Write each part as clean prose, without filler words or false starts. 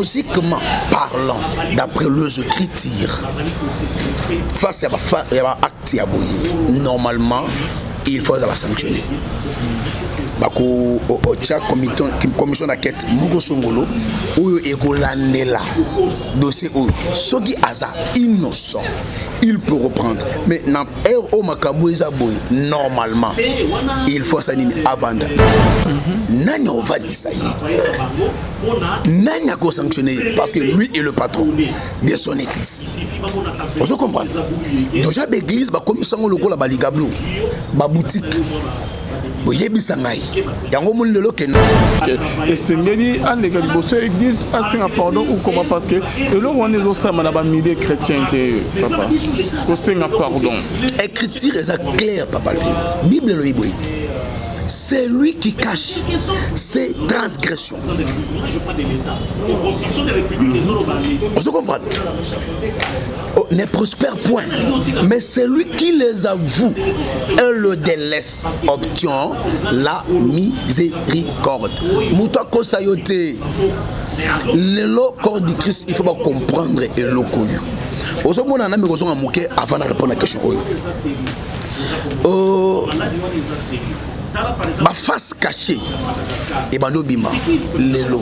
Logiquement parlant, d'après les écritures, face à l'acte, normalement, il faut la sanctionner. Bako tia commission d'enquête Mugo Songolo ou ekolandela dossier ou soki aza innocent il peut reprendre mais na au makambo ezaboy normalement il faut s'anime avant nani on va dire ça nani a sanctionné parce que lui est le patron de son église vous comprenez déjà l'église ba commission ngolo la baligablo ba boutique. Et c'est bien les église pardon ou comment parce que là on est au sein de la chrétien papa pardon écriture est claire papa Bible le Bible c'est lui qui cache ses transgressions. Vous comprenez? Ne prospère point, mais c'est lui qui les avoue et le délaisse obtient la miséricorde. Moutako sayote, le corps du Christ, il faut pas comprendre et le koyu. Aujourd'hui, on a un ami qui a mouké avant de répondre à la question. Ma face cachée et bando bima lelo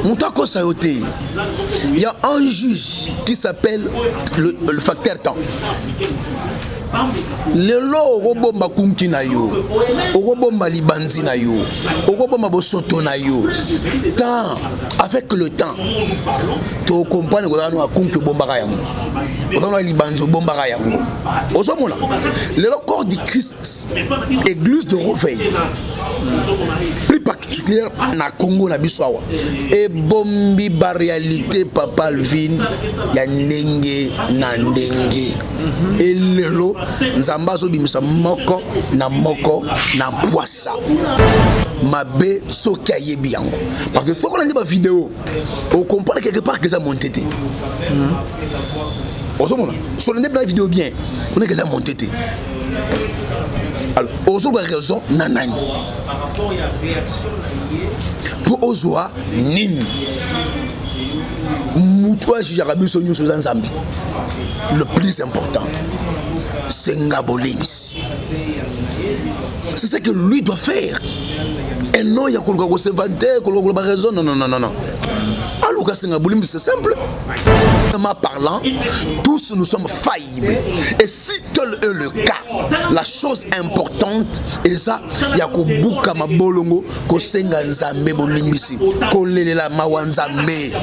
moutako sayote il y a un juge qui s'appelle le facteur temps lelo okobomba kunki na yo okobomba libanzi na yo okobomba bosoto na yo temps avec le temps tu comprends que on a kunki bombaka yango on a libanzi bombaka yango ozomona le corps du Christ église de Réveil plus particulière na Congo na biswawa et bombi ba réalité papa Alvin ya ndenge na ndenge et lelo nzamba zo bimisa moko na poissa mabe soki ayebi yango parce que faut qu'on ait ba vidéo on comprend quelque part que ça monté ozomona sur la vidéo bien on est que ça monté alors ozomona raison nanani pour ozoa nini mutua jarabi sonyo so nzambi le plus important c'est Ngabolemis. C'est ce que lui doit faire. Et non, il y a qu'on se vanter, qu'on raison. Non. Alors, c'est simple. Parlant, tous nous sommes faillibles. Et si tel est le cas, la chose importante est ça, il y a qu'on bouka ma bolongo, qu'on senga nzambe bolimbisi, qu'on lela mawanzambe.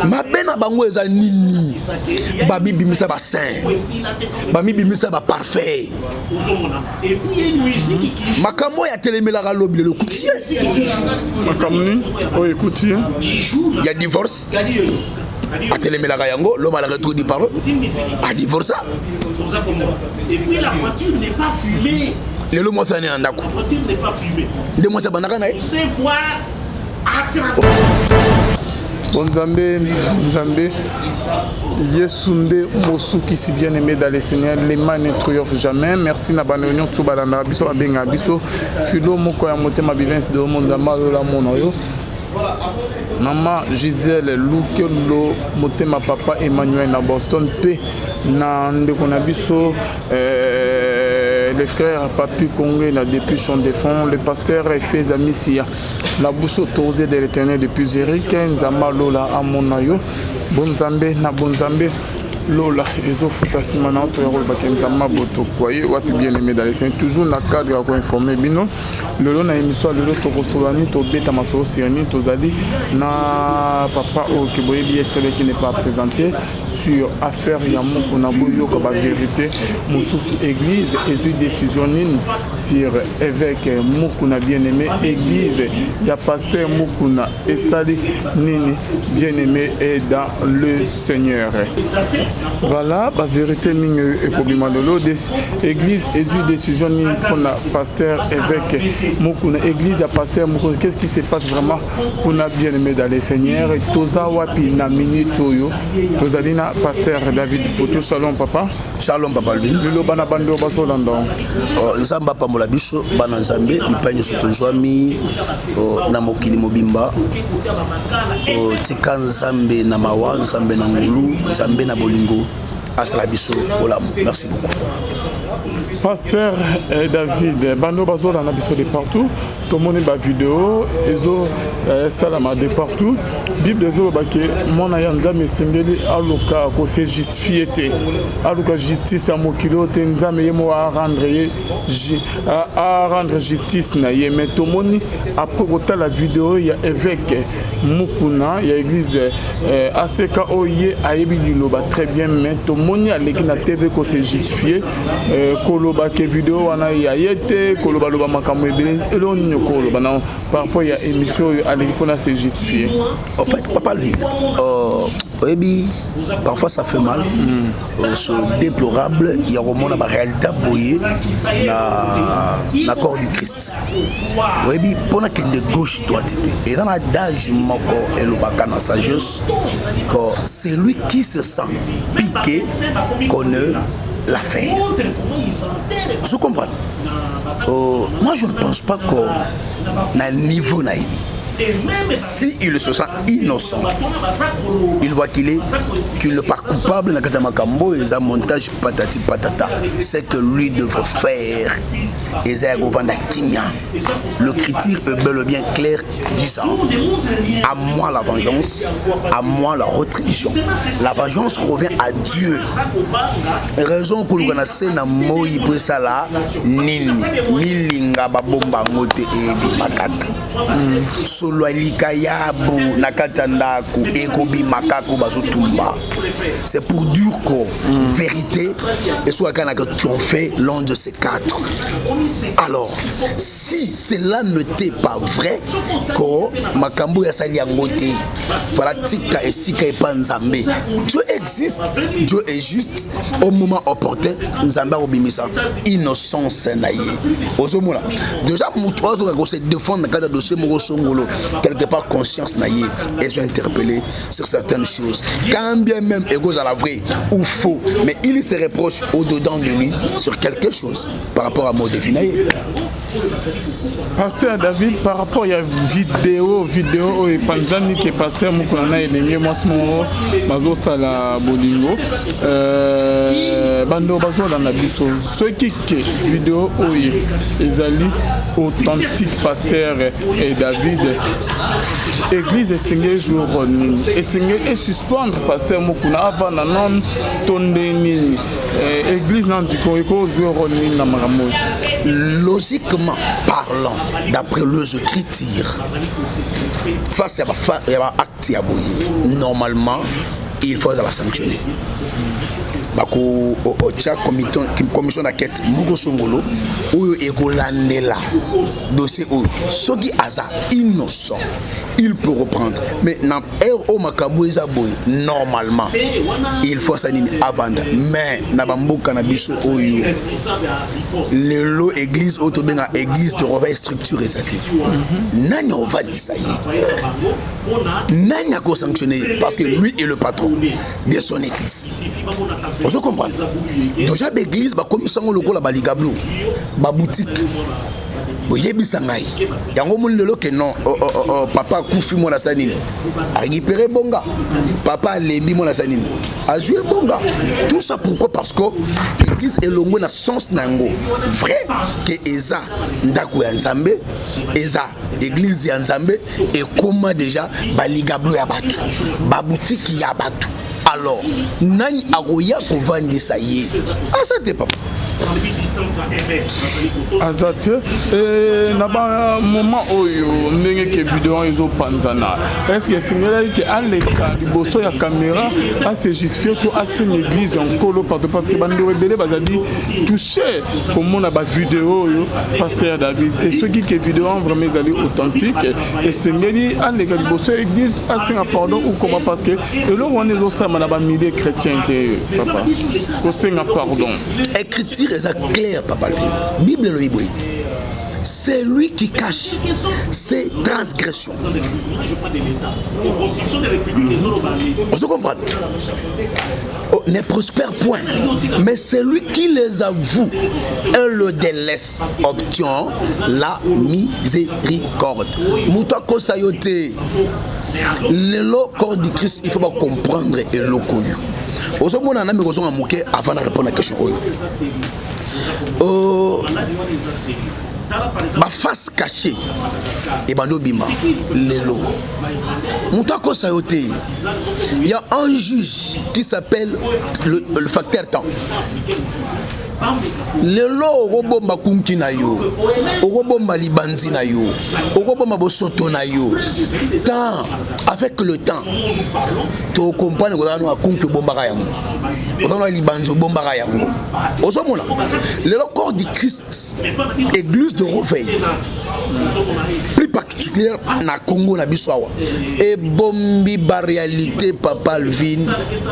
Ma bena bango eza nini babi bimisa ba saint babi bimisa ba parfait makamo ya telemela lobi le coutier makamni o écoutier il y a divorce a telemela yango l'homme a la retour du parole a divorcé et puis la voiture n'est pas fumée le mo fa ne andako la voiture n'est pas fumée de mo sa banaka na c'est voir. Bon Nzambe, Yesunde Mosuki si bien aimé dans le Seigneur, les mains ne triomphent jamais. Merci na banonion sous balanda biso abenga biso filo moko ya motema bivens de monzamba la monoyo. Maman Gisèle Lukelo motema papa Emmanuel na Boston P na ndeko na biso les frères Papi Congé depuis son défunt, le pasteur Efez Amissia, la bouche autorisée de l'éternel depuis Zérike, Nzamba Lola Amonayo, Bonzambe, na Bonzambe, Lola, Ezofuta Simana, Nzamba Boto, Koye, ou bien aimé dans les scènes, toujours dans le cadre à informer Bino, le long na émission, le lot Togosolani, Tobeta Maso Siani, Tozali, na papa au Kiboye qui n'est pas présenté sur affaire Yamou Naboyo comme vérité, Moussous Église, et sur décision sur évêque Moukouna bien-aimé, Église, il y a pasteur Moukouna et Sali Nini bien-aimé et dans le Seigneur. Voilà, la vérité mingi ekobima lelo église ezu décision ni pona pasteur évêque mokuna église à pasteur mokuna qu'est-ce qui se passe vraiment pour na bien-aimé dans le Seigneur toza wapi na minute oyo tozali na pasteur David Poto. Shalom papa. Shalom papa lelo bana bando basolanda nzamba pamola biso bana nzambe bipanyo soto zwami na mokili mobimba tika nzambe na mawa nzambe na ngulu nzambe na bolingo asala biso olamu. Merci beaucoup. Pasteur David, bando bazola na biso de partout, tout le monde ba vidéo, ezo salama de partout. Bible ezo bake mona ya nzambe sengeli aluka ko se justifier te. Aluka justice a mokilo te nzambe yemo a rendre justice na ye mais tout le monde après kota la vidéo ya évêque Mukuna ya église ACK oye ayebi liloba très bien mais tout le monde a leki na TV ko se justifier koloba ke vidéo wana ya yete koloba loba makambo ebele eloni nyokolo bana par rapport ya émission aleki pona se justifier. En fait papa lui oyebi parfois ça fait mal ce déplorable ya romona ba réalité boye na corps du Christ. Oyebi pona que de gauche droite et dans la d'âge moko elobaka na sagesse que c'est lui qui se sent piqué connaît l'affaire. Vous comprenez? Moi je ne pense pas qu'on a un niveau naïf. Si il se sent innocent, il voit qu'il n'est pas coupable, et ça montage patati patata. C'est que lui devrait faire. Le critère est bel et bien clair, disant à moi la vengeance, à moi la rétribution. La vengeance revient à Dieu. Raison que l'on a sait na moi pour ça là, nini milinga babomba ngote e makaka. Solo alika yabu nakatandaku ekobi makaku bazotumba. C'est pour dire que vérité et soit qu'on a triomphé l'un de ces quatre. Alors, si cela n'était pas vrai, que makambo ya sali yangote, falatika esika epanzambe, Dieu existe, Dieu est juste au moment opportun, nzamba obimisa innocence naïe. Ozomona. Déjà mutozo ka se défendre dans le dossier moko songolo, quelque part conscience naïe et sont interpellés sur certaines choses. Quand bien même égos à la vraie ou faux, mais il se reproche au-dedans de lui sur quelque chose par rapport à Modé Finaye. Pasteur David, par rapport à la vidéo et Panjani qui est passé à Moukouna et les mieux moi Mazo Sala Bolingo, Bando Bazo dans la biso, ceux qui vidéo ils allaient authentique pasteur et David, église et singé jour et singé et suspendre pasteur Moukouna avant la non tondeni église non du Congo jour na Maramo. Logiquement parlant, d'après les écritures, face à l'acte normalement, il faut la sanctionner. Bako tia commission d'enquête Mugo Songolo ou ekolandela dossier ou ce qui aza innocent il peut reprendre mais na au makambo ezaboy normalement il faut s'anini avant mais na bamboka na biso oyo le lo église autobenga église de réveil structure ezati nani on va dire ça nani a ko sanctionner parce que lui est le patron de son église. Vous comprenez? Déjà l'église ba comme sango lokola ba ligablo ba boutique boyebi sangai yango mon lelo que non papa kufi mona sanini a récupéré bonga papa lembi mona sanini a joué bonga tout ça pourquoi parce que l'église est longo na sens nango vrai que eza ndako ya nzambe eza église ya nzambe et comment déjà ba ligablo ya batu ba boutique ya batu. Alors, nani agoya kovandi ça y est. Ah ça t'es pas. azate na ba moment oyo ndenge ke vidéo ezo panzana est-ce que singela ke aleka liboso ya caméra a se justifier to a signe église en colo parce que bando rebele bazali touché comme on a ba vidéo yo pasteur David et ceux qui que vidéo vraiment ezali authentique et singeli aleka liboso ya église a signe pardon ou comment parce que elo on ezo sama na ba milliers chrétiens te papa ko singa pardon écriture est claire papa Bible le Bible c'est lui qui cache ses transgressions. On se comprend. Ne prospère point, mais c'est lui qui les avoue et le délaisse obtient la miséricorde. Moutako sayote. Le corps du Christ, il faut pas comprendre et le couille. Au second, on a mis avant de répondre à la question. Ma face cachée et bando bima lelo moutako sayote. Il y a un juge qui s'appelle le facteur temps. Lelo okobomba kunki na yo, okobomba libanzi na yo, okobomba bosoto na yo. Tant avec le temps, tu comprends que nous avons kunki bomba yango. Nous avons libanzi bomba yango. Osomona. Le corps du Christ, église de Roveil, plus particulière na Congo na biswawa. Et bombi ba réalité papa Alvin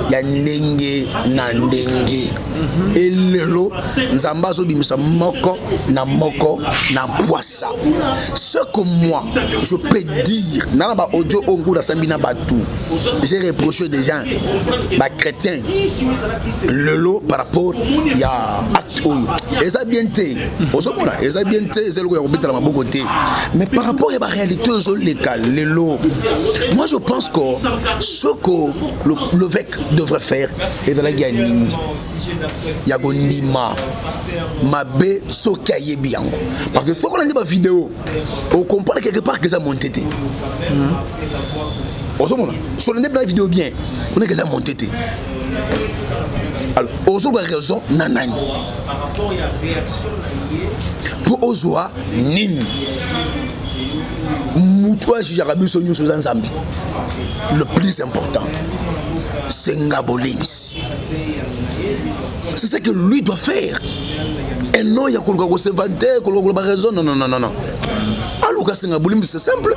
ya ndenge na ndenge. Et lelo nzamba zo bimisa moko na poissa. Ce que moi je peux dire na ba audio ongu na sambi na batu. J'ai reproché des gens ba chrétiens lelo par rapport ya acte oyo. Eza bien té. Osomona eza bien té, c'est le ko ya kobetala maboko té. Mais par rapport à la réalité lelo, moi je pense que ce que l'évêque devrait faire est de la gagner. Yagondima mabe soki ayebi yango parce que faut qu'on ait des vidéos on comprend quelque part que ça monté on se montre sur la vidéo bien on est que ça monté alors on se voit raison nanani pour ozoa nini mutoa jarabi sonyo sur Nzambi le plus important c'est Ngabolims. C'est ce que lui doit faire. Et non, il y a qu'on se vanter, qu'on a raison. Non. Alors, c'est simple.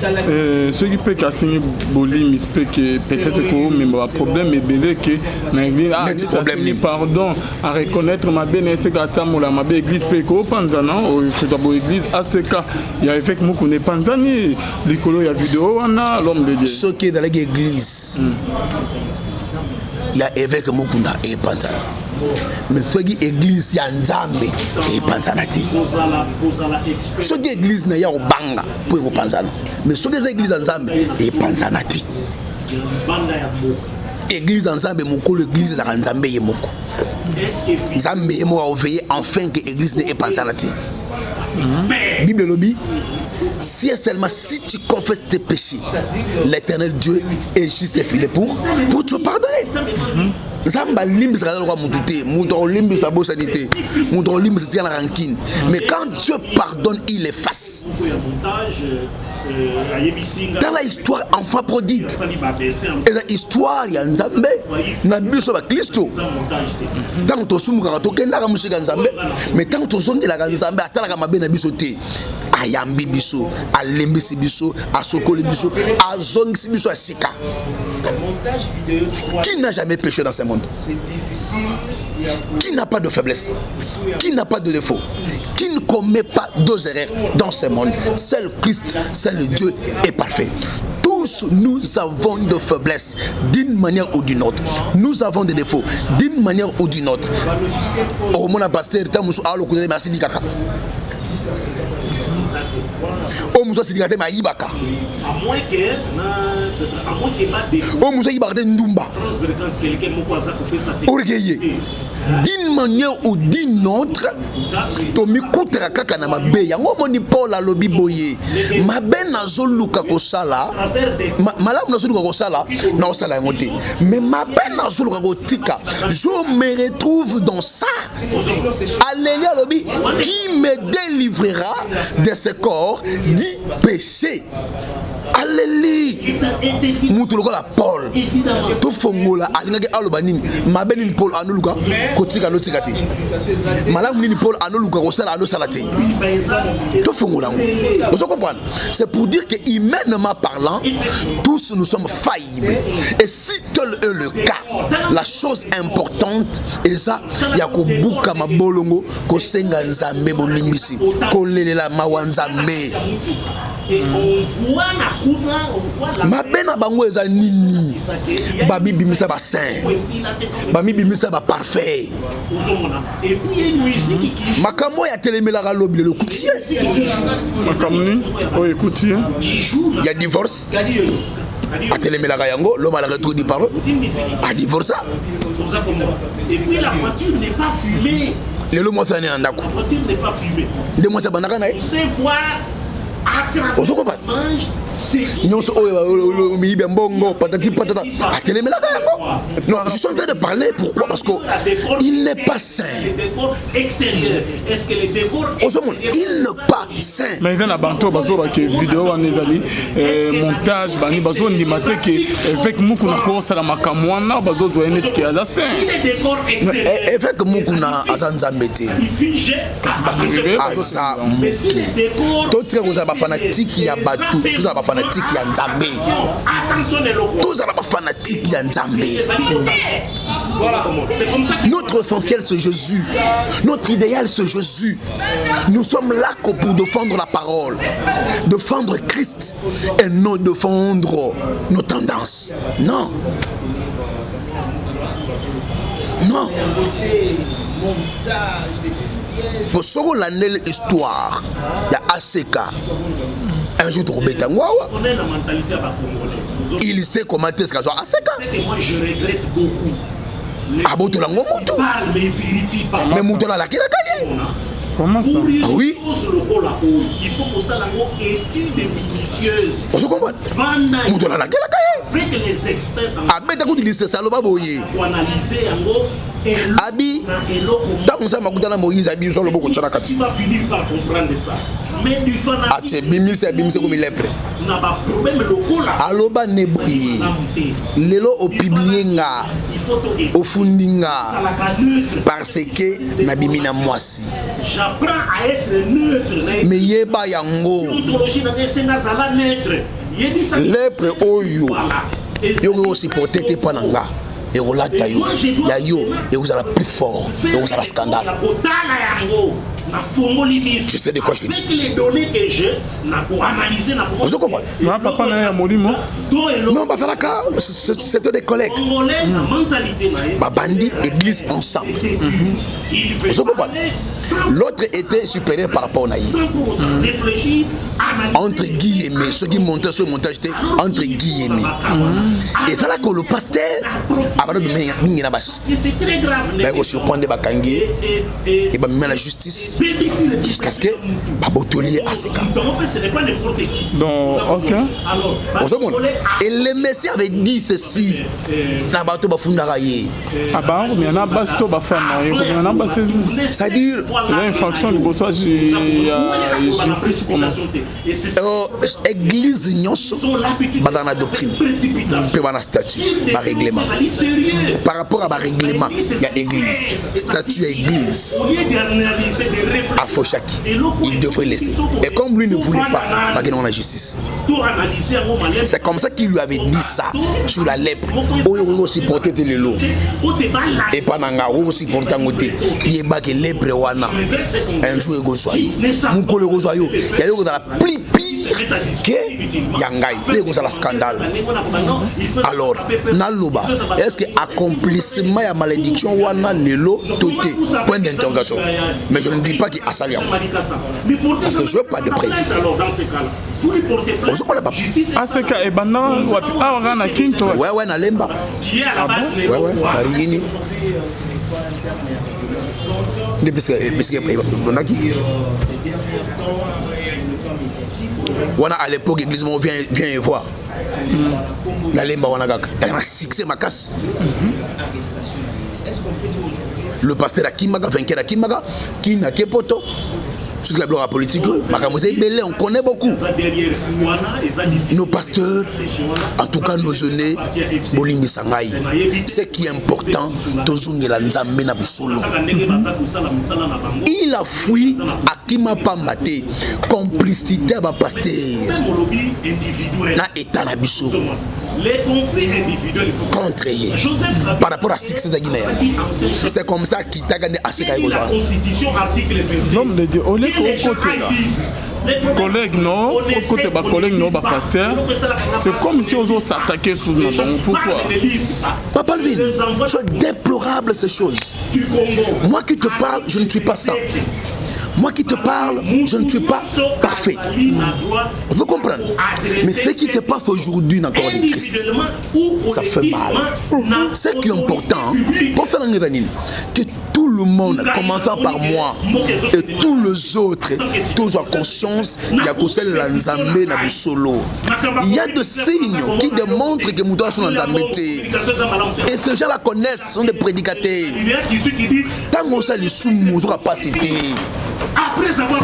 Ce qui peut casser Bolim, peut-être que mais le problème est belé que pardon à reconnaître ma belle c'est ma belle église Peko Panzana ou église ACK il y a avec moi qu'on est Panzani l'écolo il y a vidéo on a l'homme de Dieu ce qui est dans l'église il y a évêque Mukunda et Panzana mais ce qui est église il y a Nzambe et Panzana ce qui est église il y a Obanga pour Panzana mais ce qui est église Nzambe et Panzana église Nzambe moko l'église za Nzambe ye moko Nzambe ye moko veiller enfin que l'église n'est pas Panzana Bible lobby si seulement si tu confesses tes péchés l'Éternel Dieu est juste et fidèle pour te pardonner. Zamba limbe ça va mutute muto limbe sa bosanité muto limbe c'est la rancune mais quand Dieu pardonne il efface. Dans la histoire enfant prodigue et la histoire ya Nzambe na biso ba Kristo tant to sumuka to kenda ka musika Nzambe mais tant to zongela ka Nzambe atala ka mabe na biso te ayambi biso alembisi biso asokoli biso azongisi biso asika. Qui n'a jamais péché dans ce monde? Qui n'a pas de faiblesse? Qui n'a pas de défaut? Qui ne commet pas deux erreurs dans ce monde? Seul Christ, seul Dieu est parfait. Tous nous avons de faiblesses d'une manière ou d'une autre. Nous avons des défauts d'une manière ou d'une autre. o muso sidikate ma yibaka À moins que o muso yibaka ndumba orgeye d'une manière ou d'une autre tomi kutaka kaka na mabe yango moni Paul alobi boye mabe nazoluka kosala malamu nazoluka kosala na osala yango te mais mabe nazoluka kotika je me retrouve dans ça. Alléluia alobi qui me délivrera de ce corps du péché. Alléluia. Mutulukola Paul. To fongola alingaki aloba nini? Mabe nini Paul anoluka kotika no tikati. Malamu nini Paul anoluka kosala no salati. To fongola. Vous comprenez? C'est pour dire que humainement parlant, tous nous sommes faillibles. Et si tel est le cas, la chose importante est ça, ya ko buka mabolongo ko senga nzambe bolimbisi. Ko lelela mawanzambe. Et on voit la coupe, on voit la mabena bango eza nini babi bimisa ba saint babi bimisa ba parfait et puis il y a une musique qui makamo ya telemelaka lobi le coutier makamni o écoutier il y a divorce a telemelaka yango l'homme a le retour du parole a divorcé et puis la voiture n'est pas fumée le lomo fani andako la voiture n'est pas fumée de moi ça banaka na on sait voir Ozo comprendre. Nyonso oyo miibe mbongo patati patata atelemelaka yango. Non, je suis en train de parler pourquoi parce que il n'est pas sain. Est-ce que les décors il n'est pas sain. Mais dans la banto bazo ba ke vidéo en ezali montage bani bazo ndimate ke avec mukuna ko sala makamwana bazo zo enet ke ala sain. Avec mukuna azanzambete. Kasi bandebe asa to tika ko ba fanatique ya batu, tous ba fanatique ya Nzambe. Tous ba fanatique ya Nzambe. Notre essentiel c'est Jésus. Notre idéal c'est Jésus. Nous sommes là pour défendre la parole, défendre Christ et non défendre nos tendances. Non. Non. Pour ce qu'on a l'histoire, il y a ACK. Un jour, il sait comment est-ce qu'il y a ACK. Moi, je regrette beaucoup. Mais Moutola la comment ça? Oui. Il faut que ça ait une étude minutieuse. On se comprend. Moutola la avec les experts pour analyser Abi, tant que ça m'a coûté la Moïse, Abi, sur le beaucoup de Chanakati. Tu vas finir par comprendre ça. Mais du fanatisme, c'est comme il est prêt. On n'a pas de problème local. Aloba Neboui, Lelo au Piblienga, au Fundinga, parce que Nabimina Moisi. J'apprends à être neutre. Mais Yeba Yango, lèpre Oyo, Yogo aussi protégé Pananga. Et on l'a taillé, Yayo, et vous allez plus fort, et vous allez scandale. Je sais de quoi je dis. Les données que j'ai, analysé, vous comprenez? Non, bah faire cas, c'était des collègues. Bandi, église ensemble. Vous comprenez? L'autre était supérieur par rapport au naïf. Entre guillemets, ceux qui montaient sur le montage étaient entre guillemets. Et ça là que le pasteur a c'est très grave. Mais aussi au point de Bakangi et bah la justice jusqu'à ce que Babotolier a ses cas. Donc, ok. Et le Messie avait dit ceci. Nabato Bafundaraye. Ah bah, mais il y en a basto bafana, il y en a bassé. C'est-à-dire, il y a une fraction du bossage, il y a justice comment. Église nyonso dans la doctrine, peut dans statut, par règlement. Par rapport à ma règlement, il y a église, statut à église. À Fochaki, il devrait laisser. Et comme lui ne voulait pas, il y a la justice. C'est comme ça qu'il lui avait dit ça sur la lèpre. On aussi porté les lots. Et pendant que aussi porté il y a que lèpre wana. Un jour il y a Mouko le Rosoyo. Il y a dans la plus pire que Yangai. C'est ça la scandale. Alors, Naloba, est-ce que accomplissement ya malédiction wana lelo toté point d'interrogation. Mais je ne dis pas qu'il a sali. Parce que je veux pas de preuve. ACK et Banda na Kinto. Ouais, na Lemba. Ouais, na Rigini. Wana à l'époque l'église vient voir. La Lemba wana gaka. Il y a succès ma casse. Le pasteur Akimaga, vainqueur Akimaga, qui n'a que poto. Toute la gloire politique, on connaît beaucoup. Nos pasteurs, en tout cas nos jeunes, Bolimi Sangai. Ce qui est important, il a fui Akima Pambate, complicité à pasteur. Na état na biso. Les conflits individuels contre eux par rapport à succès de Guinée. C'est comme ça qu'il t'a gagné assez la Constitution article 26. Non, mais on est au côté là. Collègues non, au côté bah collègues non bah pasteur. C'est comme si on s'attaquait sous nous. Pourquoi? Papa Lvin, c'est déplorable ces choses. Moi qui te parle, je ne suis pas ça. Moi qui te parle, je ne suis pas parfait. Vous comprenez? Mais ce qui se passe aujourd'hui dans le corps de Christ, ça fait mal. Ce qui est important, pour faire un événement, que tout le monde, commençant par moi et tous les autres, tous ont conscience, il y a que celle de l'Anzambé dans le solo. Il y a des signes qui démontrent que nous sommes dans et ces gens la connaissent, sont des prédicateurs. Tant qu'on sait les sous-mots, on ne pas citer.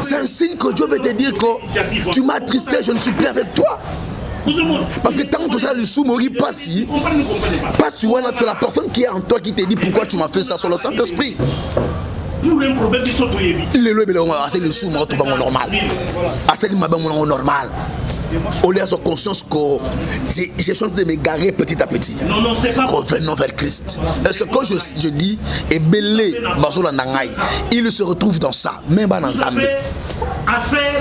C'est un signe que Dieu veut te dire que tu m'as attristé, je ne suis plus avec toi. Parce que tant que ça le sous-mori pas si c'est la personne qui est en toi qui te dit pourquoi tu m'as fait ça sur le Saint-Esprit. Pour un problème de c'est le sous-mori tout va normal. C'est le normal. On a sa conscience que j'ai changé de me garer petit à petit. Non, c'est pas. Revenons vers Christ. Et ce que je dis est belé, il se retrouve dans ça, même dans Zambé.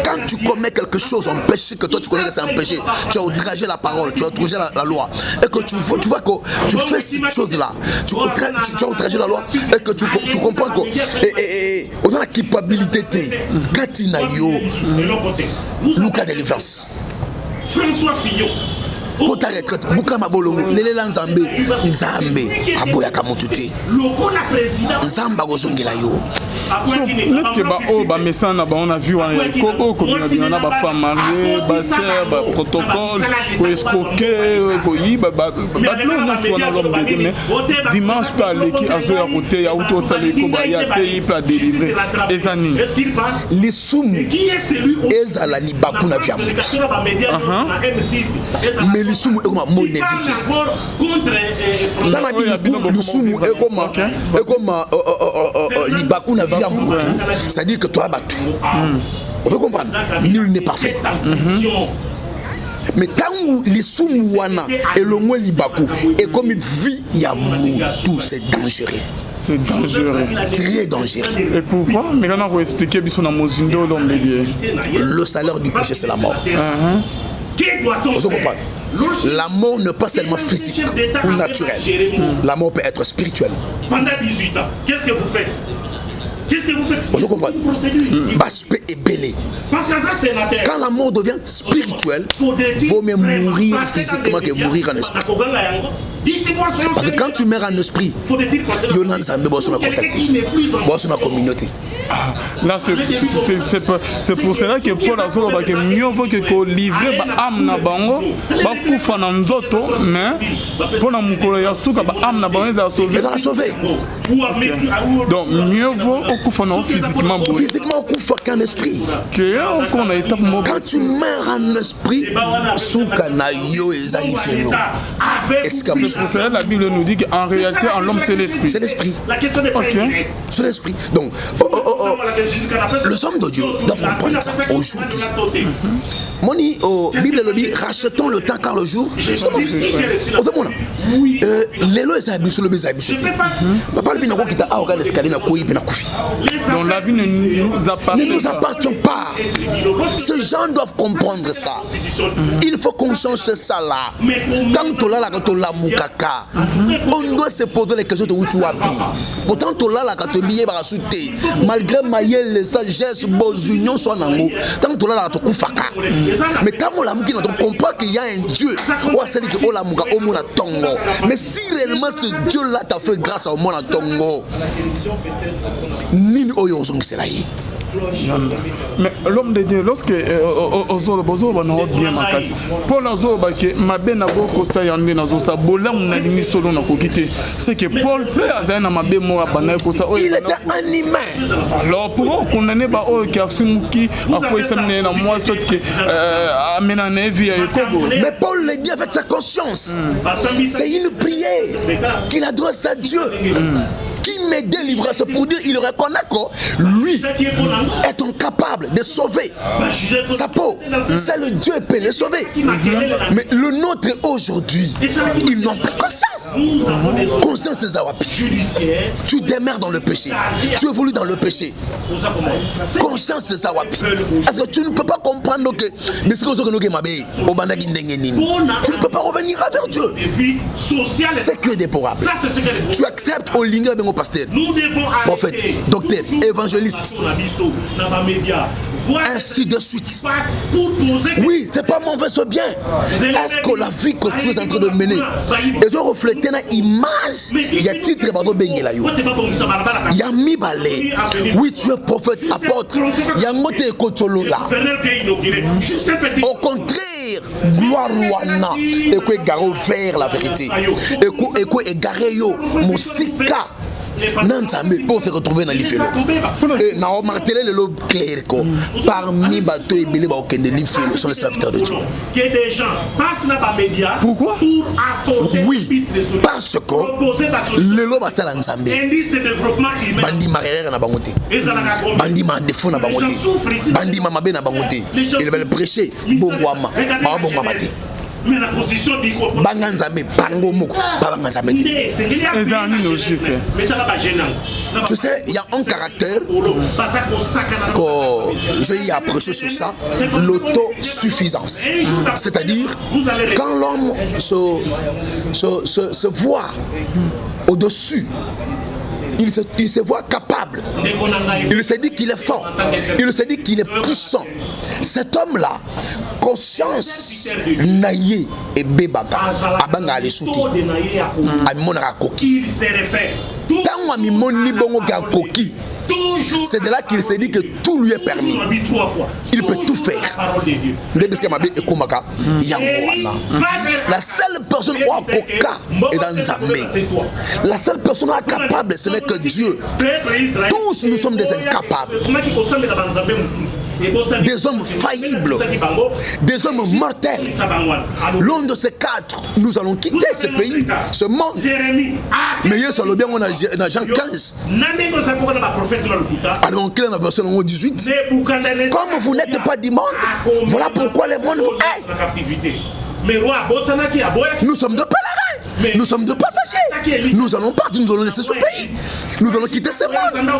Quand tu commets quelque chose, un péché que toi tu connais que c'est un péché, tu as outragé la parole, tu as outragé la loi, et que tu vois que tu fais cette chose-là, tu as outragé la loi, et que tu comprends que on a la culpabilité, Katinayo, Lucas délivrance. François Fillon. Kota retraite, Bouka Mabolongo, Lélélan Nzambé, Nzambé, Aboya Kamotute, Nzamba Gozongela yo. Peut-être que on a vu on a ba femme mariée, ba sœur, ba protocole, pour escroquer, dimanche par l'équipe à jouer à côté, il y a auto saleko ba ya pays pas délivrer. Ezani. Les soum ezala libaku na via mutu. Mais les soum est comme mode d'éviter. Dans la Bible, le soum est comme libaku na via mutu. C'est-à-dire que toi battu. On veut comprendre. Nul n'est parfait. Mais tant que les soumouana et le mot libaku est comme vie yamutu, c'est dangereux. C'est dangereux. Très dangereux. Et pourquoi? Mais quand on va expliquer, l'homme de Dieu. Le salaire du péché, c'est la mort. Vous comprenez? La mort n'est pas seulement physique ou naturelle. La mort peut être spirituelle. Pendant 18 ans, qu'est-ce que vous faites? Qu'est-ce que vous faites? Vous comprenez? L'aspect est belé. Quand la mort devient spirituelle, il vaut mieux mourir physiquement que mourir en esprit. Parce que quand tu meurs en esprit, il y a une communauté. Là, c'est pour cela que Paul a dit que mieux vaut que livrer l'âme na bango, bakufa na nzoto, mais pour la mukolo ya suka l'âme na bango za sauver. La sauver. Donc mieux vaut okufa na physiquement. Physiquement okufa qu'en esprit. Quand tu meurs en esprit, suka na yo ezali felo. C'est pour cela la Bible nous dit qu'en réalité en l'homme c'est l'esprit. C'est l'esprit. Ok. C'est l'esprit. Donc les hommes de Dieu doivent comprendre ça aujourd'hui. Moni, Bible le dit, rachetons le temps car le jour. L'élo est habillé sur le baiser. Papa, le vinago qui t'a organé l'escalier n'a pas eu. Donc la vie ne nous appartient t'appartient pas. Ces gens doivent comprendre ça. Il faut qu'on change ça là. Quand tu la mukaka, on doit se poser les questions de où tu habites. Pourtant, tu la lié par la malgré Mayel, les sagesses, Bozunion, soit nango. Tant tu la kufaka. Mais quand on l'a mukina, on comprend qu'il y a un Dieu. Mais si réellement ce Dieu-là t'a fait grâce au monde à Tongo, ni oyo c'est là. Mais l'homme de Dieu, lorsque Ozoba n'a bien makasi, Paul Azoba qui m'a bien abo kosa yandi na zosa bolam na dimi solo na kokite, c'est que Paul fait azana mabe mo abana kosa. Il était animé. Alors pour condamner ba o qui a simuki a quoi ça na moi soit que amena nevi ya Yakobo. Mais Paul le dit avec sa conscience. C'est une prière qu'il adresse à Dieu. Qui me délivrera, c'est pour dire il reconnaît que lui est incapable de sauver sa peau. C'est le Dieu qui peut le sauver. Mais le nôtre aujourd'hui, ils n'ont plus conscience. Conscience c'est Zawapi. Tu demeures dans le péché. Tu évolues dans le péché. Conscience c'est Zawapi. Parce que tu ne peux pas comprendre que tu ne peux pas revenir vers Dieu. C'est que déplorable. Tu acceptes au ligne pasteur, prophète, docteur, évangéliste, ainsi de suite. Oui, c'est pas mauvais, c'est bien. Est-ce que la vie que tu es en train de mener, ils ont reflété une image, il y a titre, il y a mi balé. Oui, tu es prophète, apôtre, il y a moté kotolola. Au contraire, gloire wana, et que garo vers la vérité, et que égaré yo, musika. Nanzambe pour se retrouver dans l'ifelo. Et na remarqué le lot clair que parmi bateau et belé ba okende l'ifelo sont les serviteurs de Dieu. Que des gens passent dans les médias. Pourquoi? Pour apporter oui, parce que le lot ba sala nzambe. Indice de développement humain. Bandi marere na bangote. Bandi ma défaut na bangote. Bandi mama be na bangote. Ils veulent prêcher bongwama. Ba bongwama te. Mais la constitution dit quoi? Banganzambe, bango moko, banganzambe. Tu sais, il y a un caractère que j'ai approché sur ça, l'autosuffisance. C'est-à-dire, quand l'homme se voit au-dessus, il se voit capable. Il se dit qu'il est fort. Il se dit qu'il est puissant. Cet homme-là, conscience naïe et bébaka, abanga les soutis, amona koki. Tant ami moni bongo ga koki. C'est de là qu'il se dit que tout lui est permis. Il peut tout faire. La seule personne au Koka est dans Nzambe. La seule personne capable, ce n'est que Dieu. Tous nous sommes des incapables. Des hommes faillibles. Des hommes mortels. L'un de ces quatre, nous allons quitter ce pays, ce monde. Mais hier, sur le bien, on a Jean 15. Alors, on a verset 18. Comme vous n'êtes pas du monde, voilà pourquoi le monde vous hait. Nous sommes de pèlerins. Nous sommes de passagers. Nous allons partir, nous allons laisser ce pays. Nous allons quitter ce monde.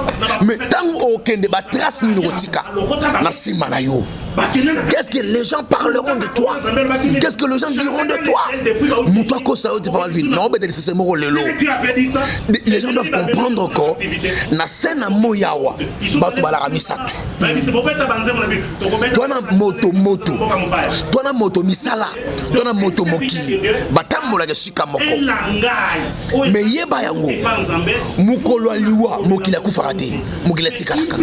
Mais tant aucun débat trace ni notika, qu'est-ce que les gens parleront de toi? Qu'est-ce que les gens diront de toi? Les gens doivent comprendre que na sena moyawa batu balaka misatu. Toi na moto toi na moto misala, toi na moto mokili batambola ke shika moko. Mais yeba yango mukolo aliwa mokili akufaka te, mokili tikalaka.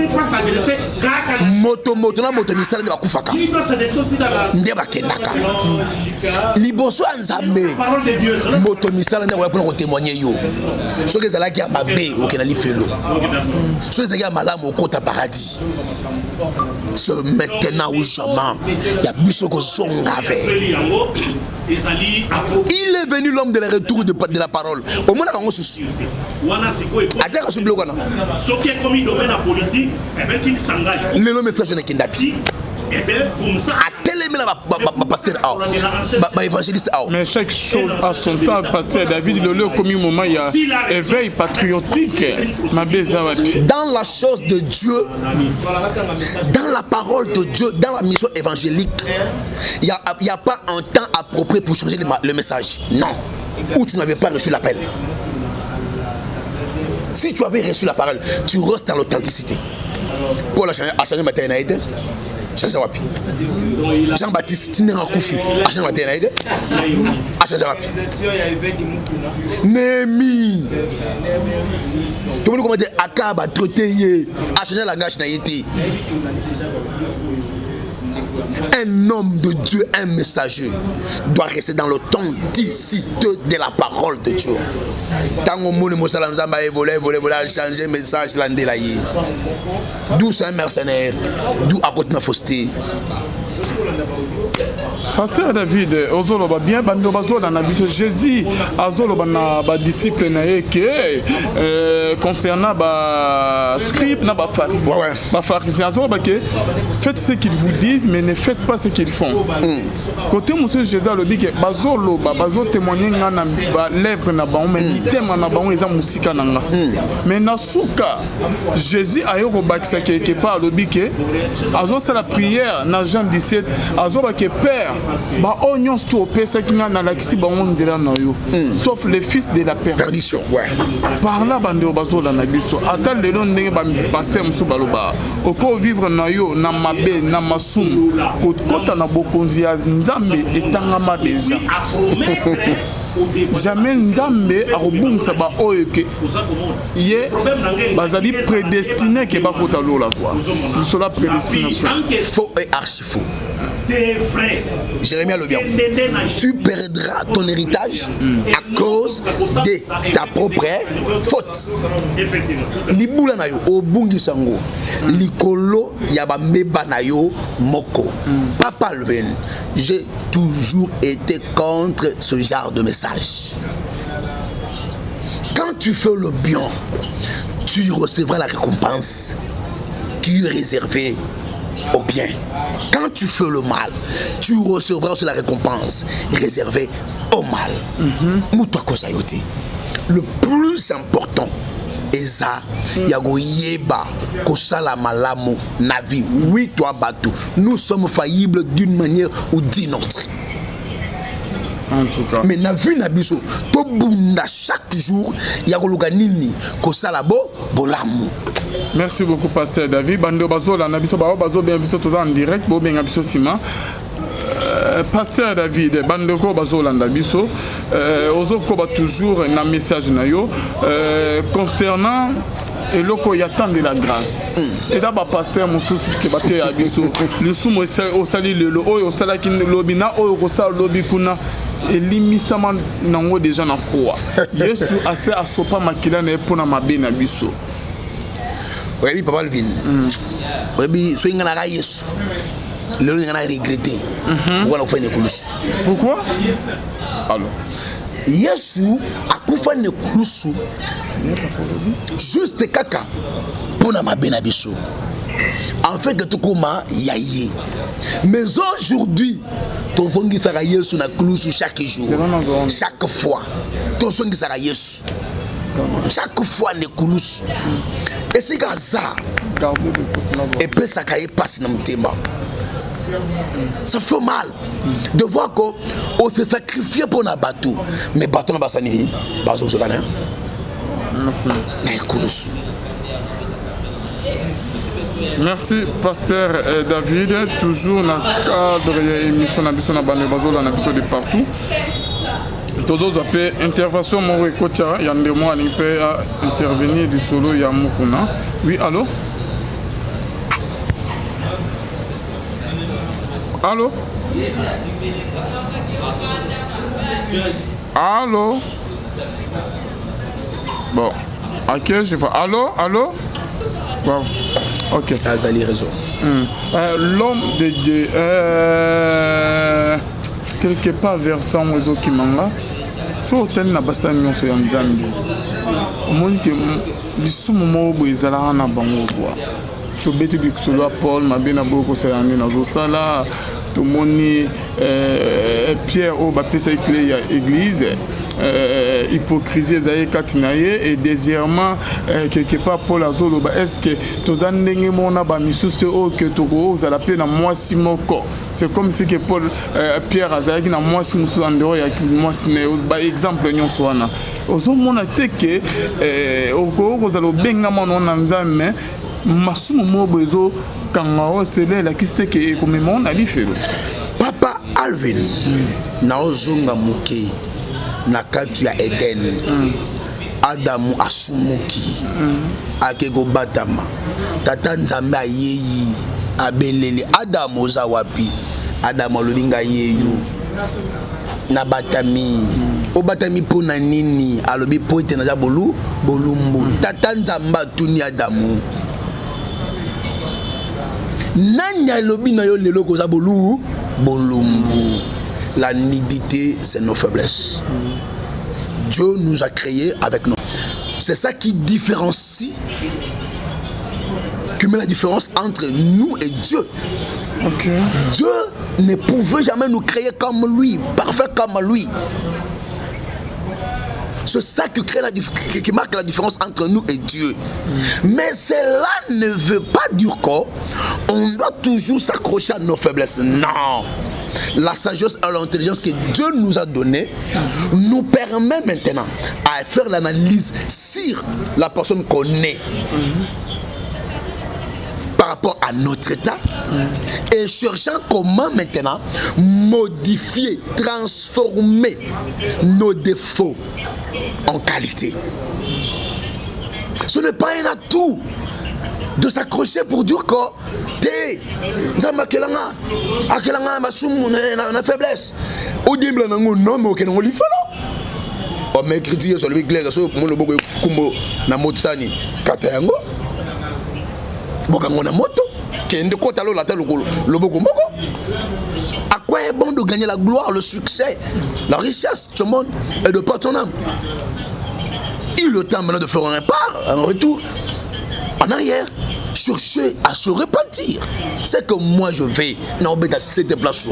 Moto na moto misala de bakufaka. Nde bakendaka. Liboso Nzambe moto misala nde ko pour témoigner yo. Soki ezalaki ya mabe okena lifelo. Soki ezalaki ya malamu okota paradis. Ce maintenant ou jamais, il y a plus que zonga vers. Il est venu l'homme de la retour de la parole. Au moins, on a souci. Le l'homme est fait, je n'ai qu'un d'appui. Et bien, comme ça, pasteur évangéliste. Mais chaque chose a son temps, pasteur David, le commis moment, il y a éveil patriotique. Dans la chose de Dieu, dans la parole de Dieu, dans la mission évangélique, il n'y a pas un temps approprié pour changer le message. Non. Ou tu n'avais pas reçu l'appel. Si tu avais reçu la parole, tu restes dans l'authenticité. Paul a changé ma terre. Jean-Baptiste Tinera Koufi a changé ma terre. A changé ma Némi. Tout le monde dit Akaba traité a changé la gâche naïti. Un homme de Dieu, un messager, doit rester dans l'authenticité de la parole de Dieu. Tant que mon Moussalanzamba a volé, a changé le message l'andelaïe. D'où c'est un mercenaire, d'où à côté de la fausseté. Pasteur David, ozolo ba bien bando bazola na biso Jésus azolo bana ba disciple na que concernant ba scribe na ba pharisien azolo ba que faites ce qu'ils vous disent mais ne faites pas ce qu'ils font. Côté monsieur Jésus le dit que bazolo bazo témoigner na ba lèvre na ba mais tema na ba eza musika nanga. Mais na suka Jésus ayoko bakisa quelque part le dit que azo c'est la prière na Jean 17 azo ba que père ba oignon stoppé ce qui n'a la kisi ba on dira na yo sauf le fils de la perdition. Ouais. Par là bande bazo la na biso ata le non ndenge ba pasteur musu baloba oko vivre na yo na mabe na masum ko kota na bokonzi ya nzambe etangama déjà. Jamais nzambe akobungisa ba oyo ke ye bazali prédestiné ke ba kota lola quoi. Cela prédestination. Faux et archi faux. Jérémie le bien. Tu perdras ton héritage à cause de ta propre faute. Libula na yo obungi sango. Likolo yaba meba na yo moko. Papa Lven, j'ai toujours été contre ce genre de message. Quand tu fais le bien, tu recevras la récompense qui est réservée au bien. Quand tu fais le mal, tu recevras aussi la récompense réservée au mal. Le plus important est ça. Yago yeba kosala malamu na vie. Oui, toi Batu, nous sommes faillibles d'une manière ou d'une autre. En tout cas. Mais na vu na biso to bunda chaque jour yakoluka nini kosala bolamu. Merci beaucoup pasteur David. Bando bazola na biso bazo bien biso tous en direct bo bien biso sima. Pasteur David bando ko bazola na biso ozoko ba toujours na message na yo concernant et loko yattend de la grâce. Et d'abord pasteur Moussous qui battait à biso le sumo au sali le oyo sala ki lobina oyo ko sala lobikuna et limisama nango déjà na croix. Yesu assez asopa makila na epona mabe na biso. Oui, Papa Lvin. Oui, so ingana ka Yesu. Le ngana regretter. Pourquoi on fait une kulusu? Pourquoi? Alors, Yesu akufa ne kulusu. Juste kaka pona mabe na biso. En fait que tout koma yaye. Mais aujourd'hui, ton fongi sera Yesu na kulusu chaque jour. Chaque fois. Ton fongi sera Yesu. Chaque fois ne kulusu. Et c'est comme ça. Et puis ça caille passe dans le thème. Ça fait mal de voir qu'on se sacrifie pour un bateau. Mais bateau n'a pas sani. Bateau se gagne. Merci. Merci pasteur David. Toujours dans le cadre de l'émission Nabiso na bande bazo la Nabiso de partout. Tozo zappé intervention mon kocha yande mo ani pe intervenir du solo ya mukuna. Oui, allô? Allô? Allô? Bon, ok, je vois. Allô? Allô? Wow. Ok. Azali raison. L'homme de Dieu, quelque part vers ça, Mozo Kimanga, so tel na basa nyonso ya Nzambe. Omoni ke lisumu mo bo ezala na bango quoi. tobeti bikolo Paul mabena boko selani nazo sala tomoni Pierre au bapesa clé ya église hypocrisie ezali kati na ye et deuxièmement quelque part Paul azoloba est-ce que toza ndenge mona ba misusu o que toko ozala pe na mwasi moko c'est comme si que Paul Pierre azalaki na mwasi mususu en dehors ya mwasi ne ba exemple nyonso wana ozomona te ke ozala obengama na nzambe masumu mobo ezo kanga o sele la kiste ke komema na lifelo Papa Alvin na ozonga muke na kati ya Eden Adamu asumuki akego batama tata nzambe ayeyi abelele Adamu oza wapi Adamu alobinga yeyo na batami obatami pona nini alobi poete na za bolumbu tata nzambe atuni Adamu nani alobi na yo lelo koza bolumbu. La nudité, c'est nos faiblesses. Dieu nous a créés avec nous. C'est ça qui différencie, qui met la différence entre nous et Dieu. Okay. Dieu ne pouvait jamais nous créer comme lui, parfait comme lui. C'est ça qui marque la différence entre nous et Dieu. Mais cela ne veut pas dire qu'on doit toujours s'accrocher à nos faiblesses. Non. La sagesse et l'intelligence que Dieu nous a donnée nous permet maintenant à faire l'analyse sur la personne qu'on est par rapport à notre état et cherchant comment maintenant modifier, transformer nos défauts en qualité. Ce n'est pas un atout de s'accrocher pour dire que na faiblesse. Au début, non, mais aucun on l'ifalo. On m'a critiqué sur le clair, sur mon lobo kumbo na motsani katayango. Bokango na moto, kende kota lo la telo lobo kumboko. À quoi est bon de gagner la gloire, le succès, la richesse, tout le monde et de par ton âme. Il est le temps maintenant de faire un pas, un retour en arrière. Chercher à se repentir. C'est que moi je vais dans cette place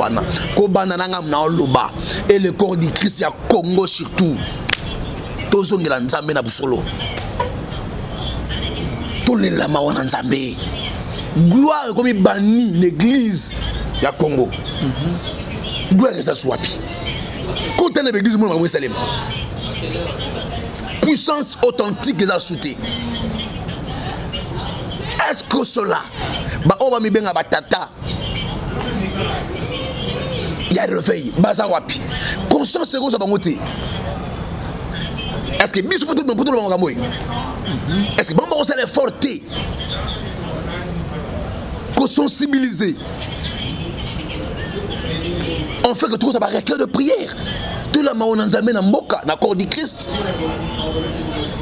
et le corps du Christ à Congo surtout. Tous les Nzambe na busolo. Tous les lama wana Nzambe. Gloire comme banni l'église ya Congo. Gloire ça soit pi. Quand on est l'église moi Salem. Puissance authentique des assoutés. Est-ce que cela on mi benga batata ya réveil baza wapi conscience c'est ça bangote est-ce que biso tout pour tout le monde est-ce que bon on s'est forté qu'on sensibiliser on fait que tout ça va requête de prière tout la maona nzambe na mboka na corps du Christ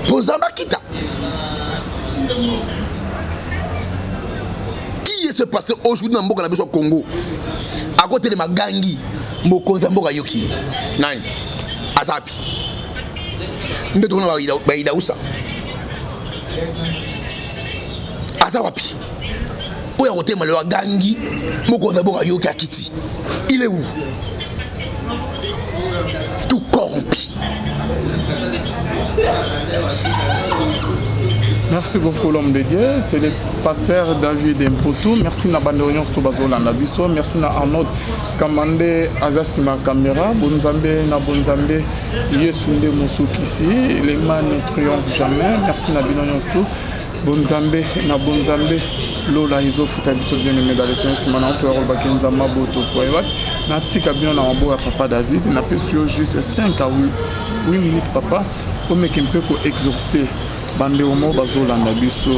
pour zamba kita. Qui est ce pasteur aujourd'hui dans Mboka na biso Congo? À côté de Magangi, Mokonza Mboka Yoki. Nani? Azapi. Nde tona ba idausa. Azawapi. Oya côté Maloa Gangi, Mokonza Mboka Yoki akiti. Il est où? Tout corrompu. Merci beaucoup l'homme de Dieu, c'est le pasteur David Mputu. Merci na bandonion Stobazola na biso, merci na Arnaud Kamande Azasima Caméra, Bonzambe na Bonzambe Yesunde Mosukisi, les mains ne triomphent jamais. Merci na bandonion Sto Bonzambe na Bonzambe Lola Izo Futa biso bien aimé dans les sens maintenant to rôle bakenza maboto poevat na tika bien na mabo ya papa David na pesio juste 5 à 8 minutes papa comme quelqu'un ko exhorter bande homo bazolanda biso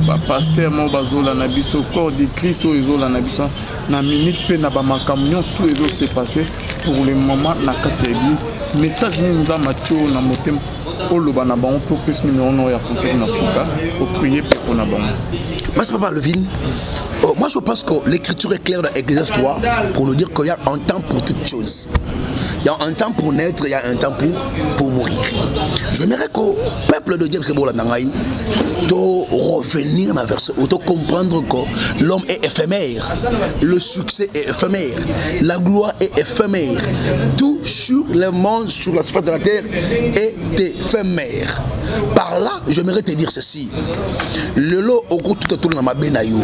ba pasteur mo bazolanda biso corps de Christ ezolanda biso na minute pe na ba makambo nyonso tout ezo se passer pour le moment na kati église message ni nza Mathieu na motem oloba na bango pour plus numéro no ya contact na suka au prier pe na bango. Mas papa Levin Moi je pense que l'écriture est claire dans Exode 3 pour nous dire qu'il y a un temps pour toutes choses. Il y a un temps pour naître, il y a un temps pour mourir. J'aimerais qu'au peuple de Dieu, de revenir dans verset, de comprendre que l'homme est éphémère, le succès est éphémère, la gloire est éphémère, tout sur le monde, sur la surface de la terre est éphémère. Par là, j'aimerais te dire ceci. Le lot au coup tout autour de ma benayou.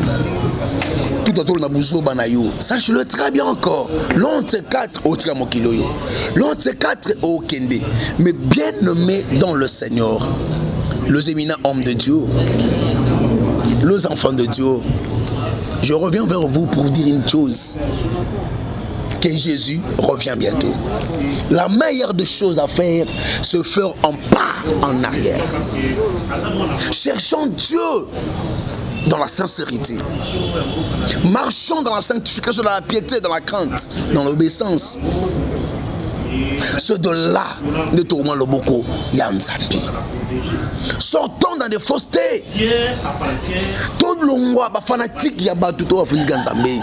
Tout autour de ma bouzo banayou. Sache-le très bien encore. L'un de ces quatre au Tiramokiloyo. L'un de ces quatre au Kende. Mais bien nommé dans le Seigneur. Les éminents hommes de Dieu. Les enfants de Dieu. Je reviens vers vous pour vous dire une chose. Que Jésus revient bientôt. La meilleure des choses à faire, c'est faire un pas en arrière. Cherchons Dieu dans la sincérité. Marchons dans la sanctification, dans la piété, dans la crainte, dans l'obéissance. C'est de là de tourner le boko Yanzambi. Sortons dans des faussetés. Tout le monde est fanatique, y a pas tout au fond de Ganzambi.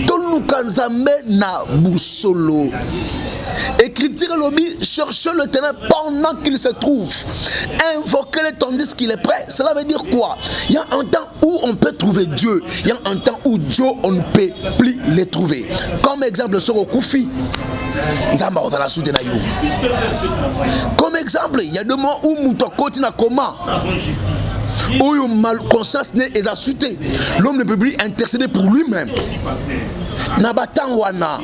Tout le Ganzambi na boussolo. Écriture lobby, cherchez le terrain pendant qu'il se trouve. Invoquez-le tandis qu'il est prêt. Cela veut dire quoi? Il y a un temps où on peut trouver Dieu. Il y a un temps où Dieu, on ne peut plus les trouver. Comme exemple, sur Okufi. Comme exemple, il y a des moments où Moutokoti n'a comment. Où il mal conscience n'est pas assuté. L'homme ne peut plus intercéder pour lui-même. Nabatan wana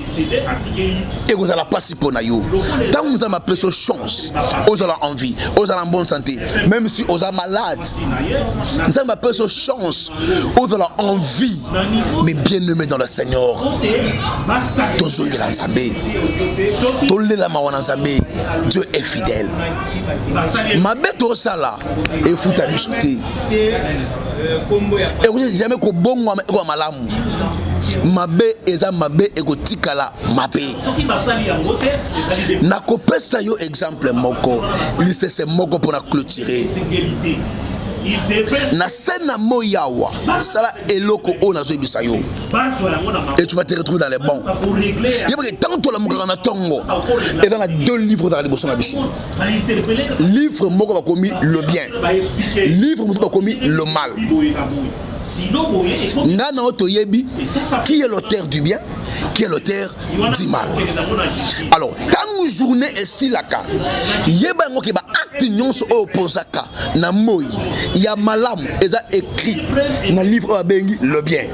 et vous allez pas si pour naïo. Tant que vous avez appelé sur chance, vous avez envie, vous avez en bonne santé, même si vous êtes malade, vous avez appelé sur chance, vous avez envie, mais bien aimé dans le Seigneur. Dieu est fidèle. Ma bête au sala et fout à chuter. Et vous n'avez jamais qu'au bon moment malamu. Mabe eza mabe egotikala mabe. Nakopesa yo exemple moko. Lisese moko pour na clôturer. Na sena moyawa sala eloko ona zo bisayo. Et tu vas te retrouver dans les bons. Il y a tant to la mukana tongo. Et dans la deux livres dans les bossons na biso. Livre moko ba commis le bien. Livre moko ba commis le mal. Ngana otoyebi qui est l'auteur du bien, qui est l'auteur du mal. Alors, tant journée est si laka, yeba ngo ke ba acte nyonso opposaka na moi. Ya malam eza écrit na livre abengi le bien.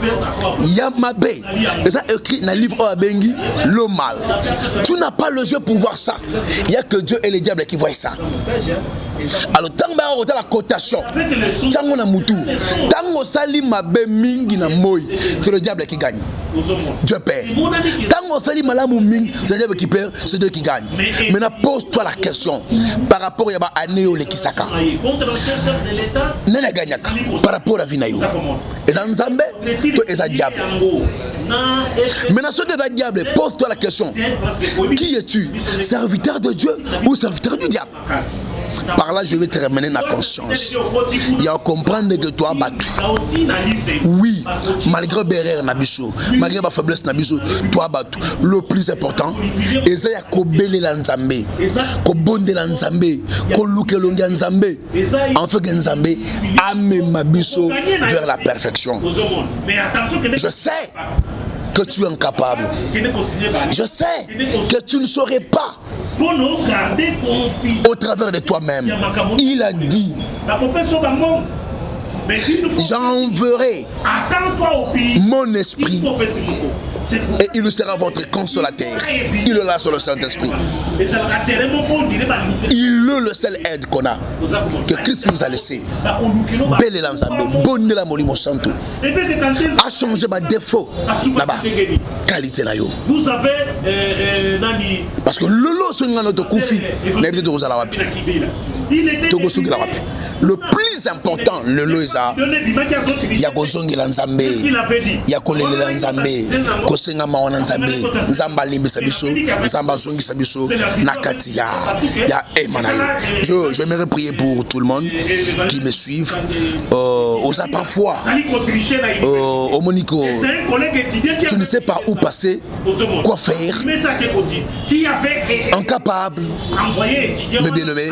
Ya mabe eza écrit na livre abengi le mal. Tu n'as pas le yeux pour voir ça. Il y a que Dieu et le diable qui voient ça. Alors tant ba ota la cotation tango na mutu tango sali mabe mingi na moi, c'est le diable qui gagne. Dieu perd. Tango sali malamu mingi, c'est le diable qui perd, c'est Dieu qui gagne. Maintenant pose-toi la question par rapport à ba aneo le kisaka nena gagnaka par rapport à vinayo eza nzambe to eza diable. Maintenant ce devant diable, pose-toi la question, qui es-tu, serviteur de Dieu ou serviteur du diable? Par là, je vais te ramener la conscience. Il y a à comprendre que toi, battu. Oui, malgré Bérer Nabiso, malgré ma faiblesse Nabiso, toi, battu. Le plus important, c'est que tu l'Anzambé, que bonde l'Anzambé, que louke l'Anzambé, en fait, l'Anzambé amène Mabiso vers la perfection. Je sais que tu es incapable. Je sais que tu ne saurais pas au travers de toi-même. Il a dit, j'enverrai mon esprit et il sera votre consolateur. Il est là sur le Saint-Esprit. Il est le seul aide qu'on a, que Christ nous a laissé. Belle est l'ensemble, bonne la molimo santo. A changé ma défaut là-bas. Qualité là yo. Vous avez parce que le lot sur notre koufi, le plus important, le lot eza ya kozongela nzambe ya kolelela nzambe kosenga mawa na nzambe nzambe alimbisa biso nzambe azongisa biso na kati ya ema na yo. J'aimerais prier pour tout le monde qui me suivent. Osa parfois au Monico, tu ne sais pas où passer, quoi faire, incapable. Mais bien aimé,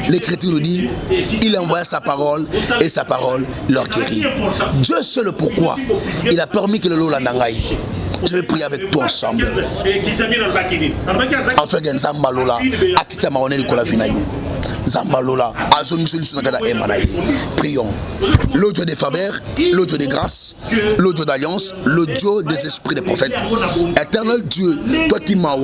l'Écriture nous dit, il a envoyé sa parole et sa parole leur guérit. Dieu sait le pourquoi. Il a permis que le lot l'andangaï. Je vais prier avec toi ensemble. Enfin, Nzamba Lola, Akita Maone Nicolas Vinayo. Nzamba Lola, Azoni Solution Nakada Emanaï. Prions. Le Dieu des faveurs, le Dieu des grâces, le Dieu d'alliance, le Dieu des esprits des prophètes. Éternel Dieu, toi qui m'as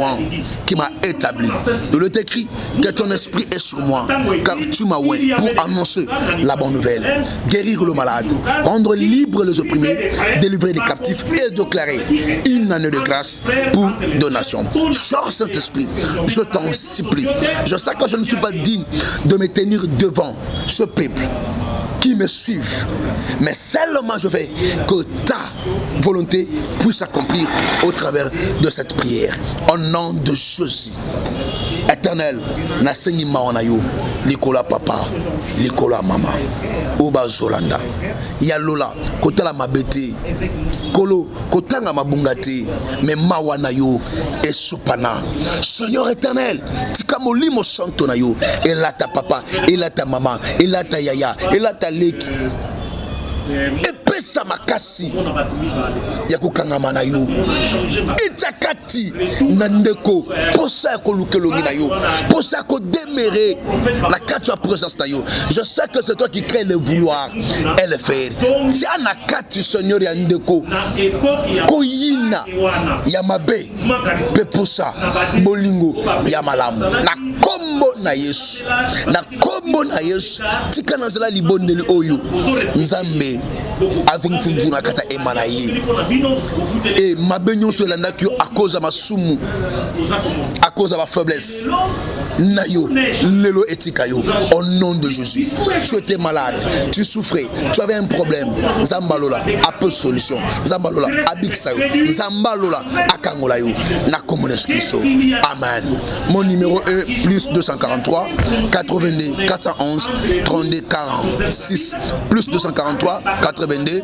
établi. Il est écrit que ton esprit est sur moi, car tu m'as oué pour annoncer la bonne nouvelle, guérir le malade, rendre libre les opprimés, délivrer les captifs et déclarer une année de grâce pour donation. Sors Saint-Esprit, je t'en supplie. Je sais que je ne suis pas digne de me tenir devant ce peuple qui me suivent, mais seulement je veux que ta volonté puisse s'accomplir au travers de cette prière. Au nom de Jésus. Éternel, nasengi maonayo, likola papa, likola mama, oba zolanda, ya lola, kotala mabete, kolo, kotanga mabungate, mais mawanayo, esupana. Seigneur éternel, tika molimo santo na yo, elata papa, elata mama, elata yaya, elata leki. Epesa makasi ya kokangama na yo itakati na ndeko posa ko lukelongi na yo posa ko demeurer la kati ya présence na yo. Je sais que c'est toi qui crée le vouloir et le faire. Tia na kati Seigneur ya ndeko ko yina ya mabe pe posa bolingo ya malamu na kombo na Yesu, na kombo na Yesu. Tika na zela libondeli oyo nzambe avec Funjuna kata emanaye et ma benyon sur la nature à cause de ma soumou, à cause de ma faiblesse. Nayo, lelo etikayo, au nom de Jésus. Tu étais malade, tu souffrais, tu avais un problème. Zambalola, a peu de solution. Zambalola, abiksayo. Zambalola, akangolayo. Na communes Christo. Amen. Mon numéro est plus 243 82 411 32 46 plus 243 82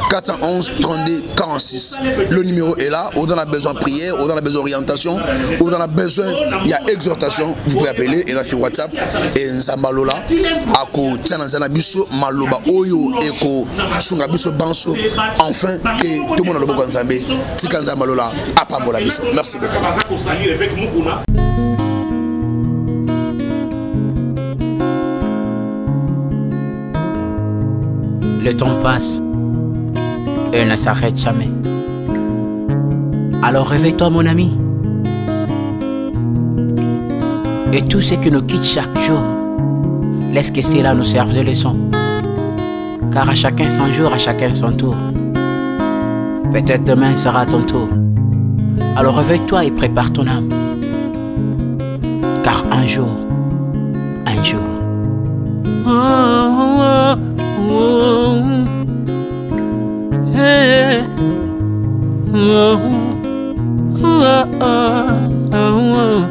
411 32 46. Le numéro est là. On en a besoin de prière, on en a besoin d'orientation, on en a besoin, il y a exhortation. Vous pouvez appeler et la sur WhatsApp et Nzambalola ako tchananzana biso maloba oyo eko sunga biso banso enfin que tout le monde a le bon Nzambe tika Nzambalola apambola biso. Merci beaucoup. Le temps passe et ne s'arrête jamais. Alors réveille-toi mon ami. Et tout ce qui nous quitte chaque jour, laisse que cela nous serve de leçon. Car à chacun son jour, à chacun son tour. Peut-être demain sera ton tour. Alors réveille-toi et prépare ton âme. Car un jour, oh, oh, oh, hey, oh, oh, oh, oh.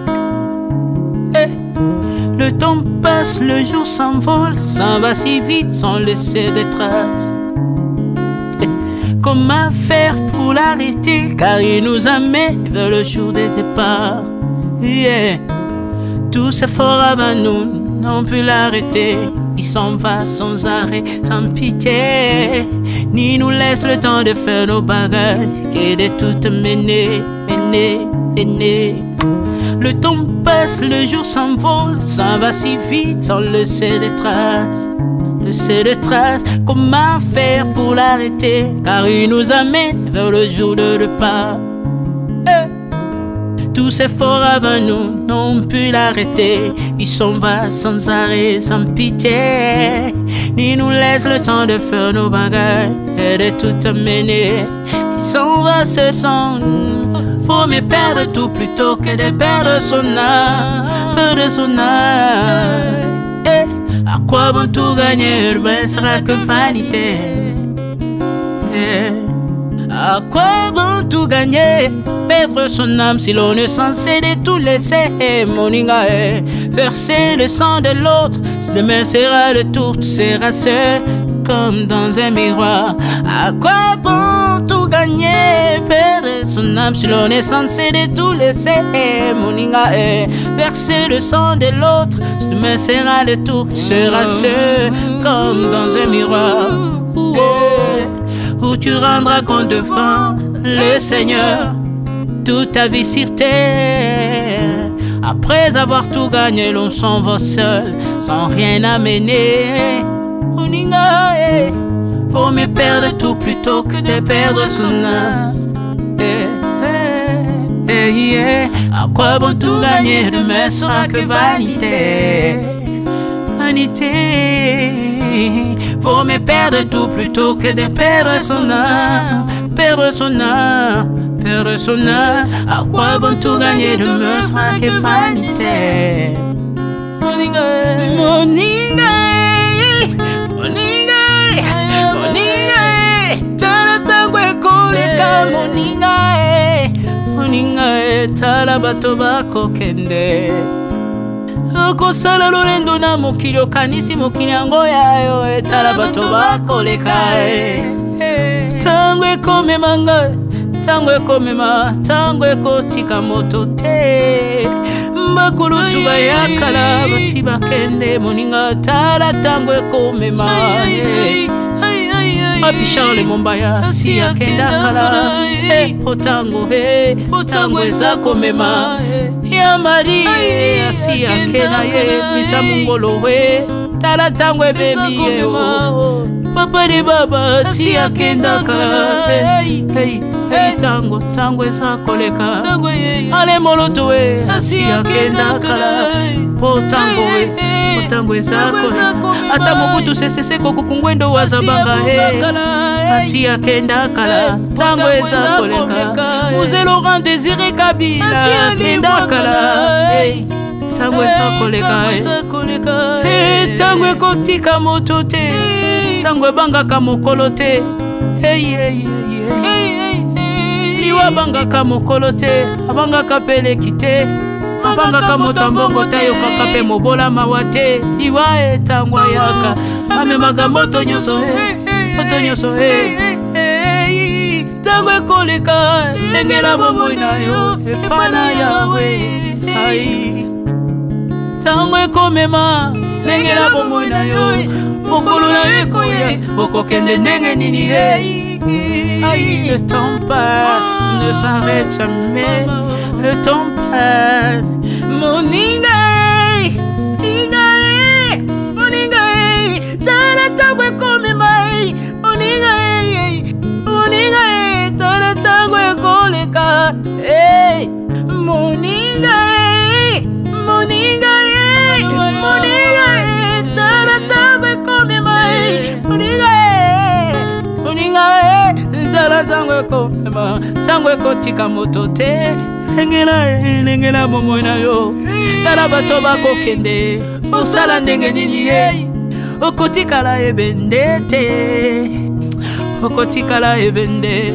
Le temps passe, le jour s'envole, s'en va si vite sans laisser de traces. Comment faire pour l'arrêter, car il nous amène vers le jour de départ. Yeah. Tout s'effort avant nous, n'ont pu l'arrêter. Il s'en va sans arrêt, sans pitié, ni nous laisse le temps de faire nos bagages, que de tout mener. Le temps passe, le jour s'envole, ça va si vite sans laisser de traces. Comment faire pour l'arrêter, car il nous amène vers le jour de repas. Tous ces forts avant nous n'ont pu l'arrêter. Il s'en va sans arrêt, sans pitié, ni nous laisse le temps de faire nos bagages et de tout amener. Il s'en va seul sans nous. Faut me perdre tout plutôt que de perdre son âme, À quoi bon tout gagner, ne sera que vanité. À quoi bon tout gagner, perdre son âme si l'on est censé de tout laisser. Moninga, verser le sang de l'autre, si demain sera le tour, tu seras seul comme dans un miroir. À quoi bon tout gagner, perdre son âme si l'on est censé de tout laisser. Moninga, verser le sang de l'autre, si demain sera le tour, tu seras seul comme dans un miroir. Où tu rendras compte devant le Seigneur toute ta vie sur terre. Après avoir tout gagné, l'on s'en va seul, sans rien amener. Moninga, faut mieux perdre tout plutôt que de perdre son âme. À quoi bon tout gagner, demain sera que vanité. Vanité, faut mieux perdre tout plutôt que de perdre son âme. Perdre son âme, perdre son âme. À quoi bon tout gagner, demain sera que vanité. Moninga, Moninga, Moninga, Moninga, tala tangwe koleka. Moninga, Moninga, tala bato bako kende. Okosala lolendo na mokili okanisi mokili yango yayo, etala bato bakoleka. Tango ekomema ngai, tango ekomema, tango ekotika moto te. Bakulutu bayakala basi bakende. Moninga, tala tango ekomema. Papi Charles Mombaya si akenda kala. Otango otango eza komema. Ya Marie si akenda misa mungolo tala tango ebebi papa de baba si akenda kala. Tango tango eza koleka. Ale moloto si akenda kala. Otango otango eza koleka. Ata mobutu sesese kokukungwendo wazabanga asi akenda kala. Tango eza koleka. Muse Laurent Désiré Kabila akenda kala. Tango eza koleka. Tango ekotika moto te, tango ebangaka mokolo te. Liwa bangaka mokolo te, abangaka peleki te. Abangaka motambongo tayokaka pe mobola mawa te. Liwa tango ayaka amemaka moto nyonso moto nyonso tango ekoleka. Engela bomoi na yo epana yawe. Tango ekomema engela bomoi na yo mokolo na yo ekoya okokende ndenge nini. Le temps passe, ne s'arrête jamais. Le temps passe. Moninga, Moninga, tala tango ekomema. Moninga, Moninga, tala tango ekoleka. Moninga, Moninga, Moninga, tala tango ekomema. Moninga, Moninga, tala tango ekomema. Tango ekotika moto te. Engela bomoi na yo. Tala bato bakokende. Osala ndenge nini okotikala ebende te. Okotikala ebende.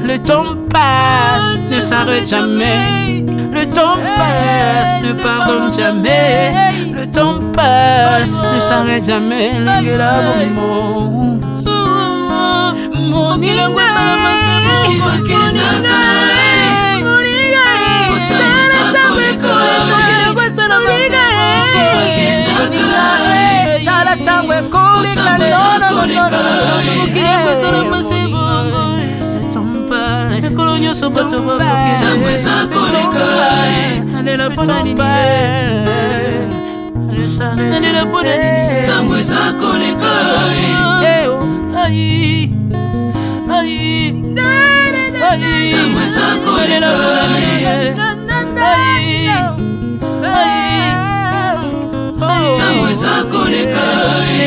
Le temps passe, ne s'arrête jamais. Le temps passe, ne pardonne jamais. Le temps passe, ne s'arrête jamais. Engela bomoi. Moninga, tala tango ekoleka. Ekolo nyonso bato bakokende. Alela pona nini alela pona nini. Tango eza koleka. Tango eza koleka. Tango eza koleka.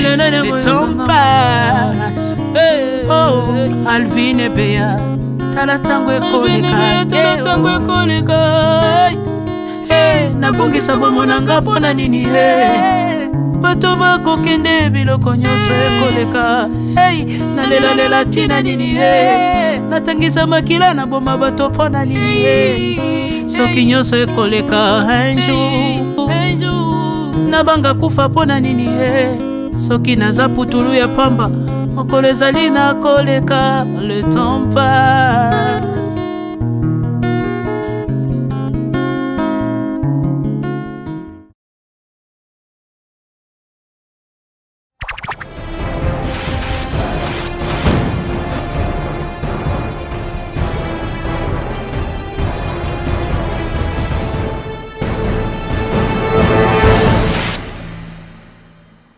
Le temps passe. Oh, Alvin et Béa, tala tango ekoleka. Tala tango ekoleka. Nabongisa bomona nga pona nini. bato bakokende biloko nyonso ekoleka. Hey, nalela tina nini ye, natangisa makila na boma bato pona nini ye. Soki nyonso ekoleka un jour, nabanga kufa pona nini ye. Soki naza putulu ya pamba, mokolo ezali na koleka, le temps passe.